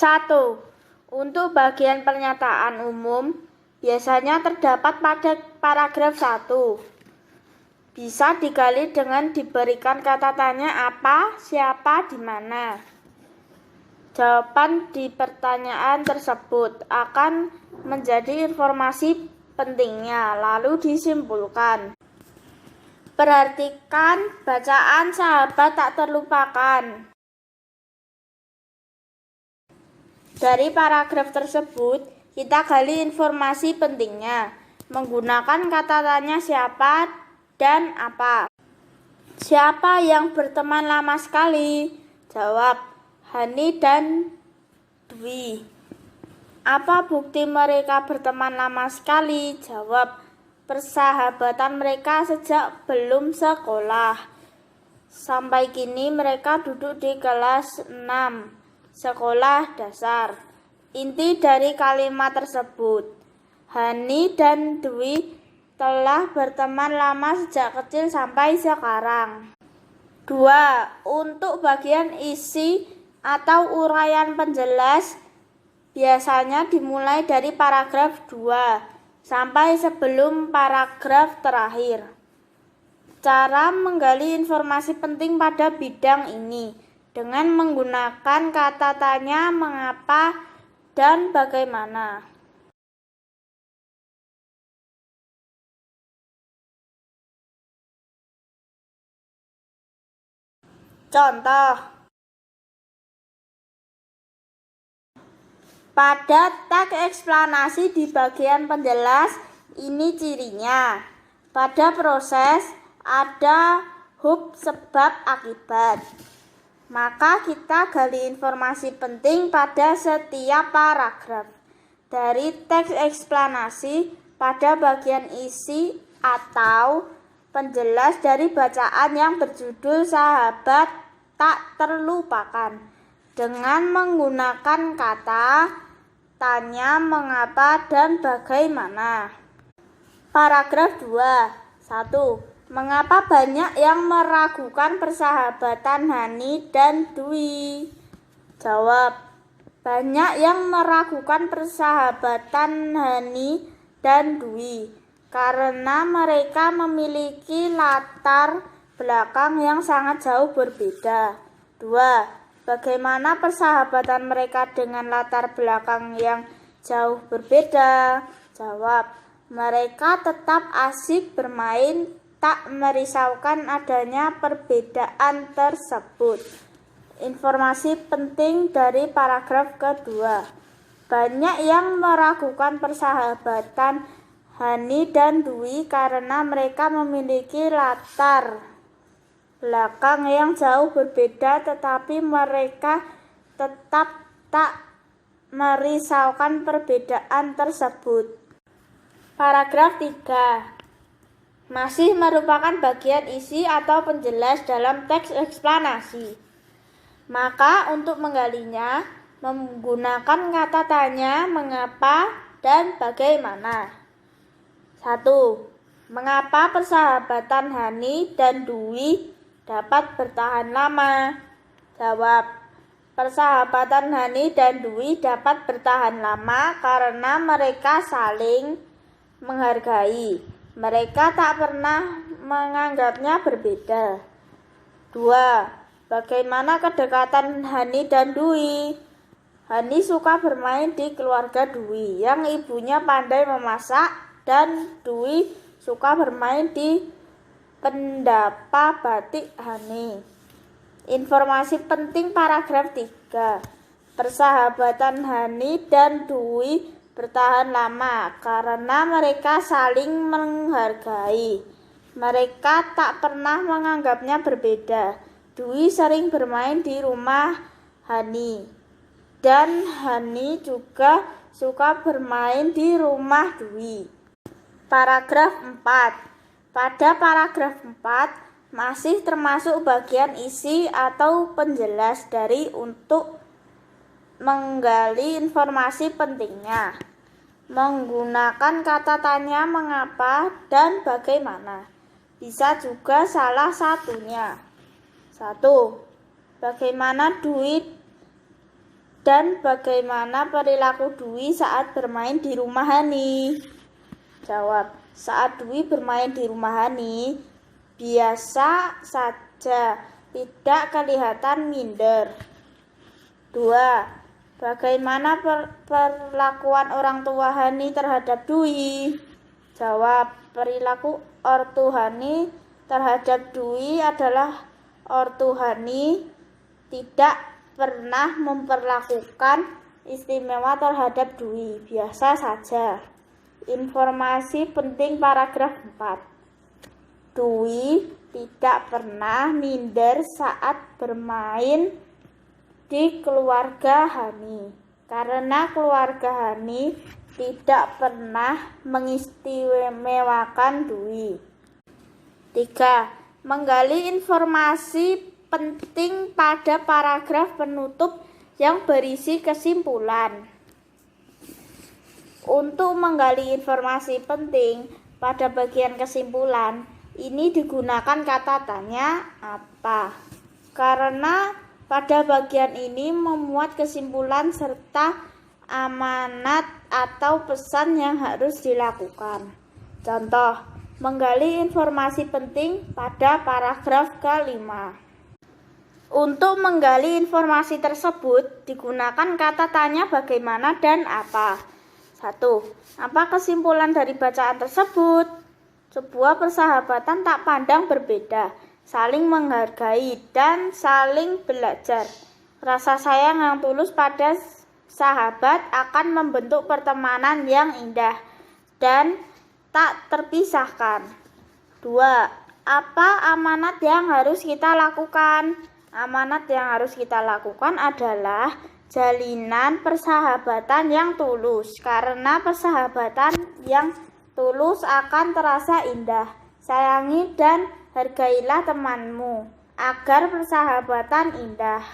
1. Untuk bagian pernyataan umum, biasanya terdapat pada paragraf 1. Bisa digali dengan diberikan kata tanya apa, siapa, di mana. Jawaban di pertanyaan tersebut akan menjadi informasi pentingnya, lalu disimpulkan. Perhatikan bacaan sahabat tak terlupakan. Dari paragraf tersebut, kita gali informasi pentingnya menggunakan kata tanya siapa dan apa. Siapa yang berteman lama sekali? Jawab, Hani dan Dwi. Apa bukti mereka berteman lama sekali? Jawab, persahabatan mereka sejak belum sekolah. Sampai kini mereka duduk di kelas 6. Sekolah dasar. Inti dari kalimat tersebut, Hani dan Dwi telah berteman lama sejak kecil sampai sekarang. 2. Untuk bagian isi atau uraian penjelas, biasanya dimulai dari paragraf 2 sampai sebelum paragraf terakhir. Cara menggali informasi penting pada bidang ini dengan menggunakan kata tanya mengapa dan bagaimana. Contoh, pada teks eksplanasi di bagian penjelas ini cirinya. Pada proses ada hub sebab akibat. Maka kita gali informasi penting pada setiap paragraf. Dari teks eksplanasi pada bagian isi atau penjelas dari bacaan yang berjudul Sahabat Tak Terlupakan dengan menggunakan kata tanya mengapa dan bagaimana. Paragraf 2. 1. Mengapa banyak yang meragukan persahabatan Hani dan Dwi? Jawab, banyak yang meragukan persahabatan Hani dan Dwi karena mereka memiliki latar belakang yang sangat jauh berbeda. 2. Bagaimana persahabatan mereka dengan latar belakang yang jauh berbeda? Jawab, mereka tetap asik bermain, tak merisaukan adanya perbedaan tersebut. Informasi penting dari paragraf kedua. Banyak yang meragukan persahabatan Hani dan Dwi karena mereka memiliki latar belakang yang jauh berbeda, tetapi mereka tetap tak merisaukan perbedaan tersebut. Paragraf 3. Masih merupakan bagian isi atau penjelas dalam teks eksplanasi. Maka untuk menggalinya, menggunakan kata tanya mengapa dan bagaimana. 1. Mengapa persahabatan Hani dan Dwi dapat bertahan lama? Jawab, persahabatan Hani dan Dwi dapat bertahan lama karena mereka saling menghargai. Mereka tak pernah menganggapnya berbeda. 2. Bagaimana kedekatan Hani dan Dwi? Hani suka bermain di keluarga Dwi yang ibunya pandai memasak, dan Dwi suka bermain di pendapa batik Hani. Informasi penting paragraf 3. Persahabatan Hani dan Dwi bertahan lama karena mereka saling menghargai. Mereka tak pernah menganggapnya berbeda. Dwi sering bermain di rumah Hani, dan Hani juga suka bermain di rumah Dwi. Paragraf 4. Pada paragraf 4 masih termasuk bagian isi atau penjelas dari untuk menggali informasi pentingnya menggunakan kata tanya mengapa dan bagaimana. Bisa juga salah satunya. 1. Bagaimana Dwi Dan bagaimana perilaku Dwi saat bermain di rumah Hani? Jawab, saat Dwi bermain di rumah Hani, biasa saja, tidak kelihatan minder. 2. Bagaimana perlakuan orang tua Hani terhadap Dwi? Jawab, perilaku ortu Hani terhadap Dwi adalah ortu Hani tidak pernah memperlakukan istimewa terhadap Dwi, biasa saja. Informasi penting paragraf 4. Dwi tidak pernah minder saat bermain di keluarga Hani, karena keluarga Hani tidak pernah mengistimewakan Dwi. 3. Menggali informasi penting pada paragraf penutup yang berisi kesimpulan. Untuk menggali informasi penting pada bagian kesimpulan, ini digunakan kata tanya apa, karena pada bagian ini memuat kesimpulan serta amanat atau pesan yang harus dilakukan. Contoh, menggali informasi penting pada paragraf ke-5. Untuk menggali informasi tersebut, digunakan kata tanya bagaimana dan apa. 1. Apa kesimpulan dari bacaan tersebut? Sebuah persahabatan tak pandang berbeda, saling menghargai, dan saling belajar. Rasa sayang yang tulus pada sahabat akan membentuk pertemanan yang indah dan tak terpisahkan. 2. Apa amanat yang harus kita lakukan? Amanat yang harus kita lakukan adalah jalinan persahabatan yang tulus, karena persahabatan yang tulus akan terasa indah. Sayangi dan hargailah temanmu agar persahabatan indah.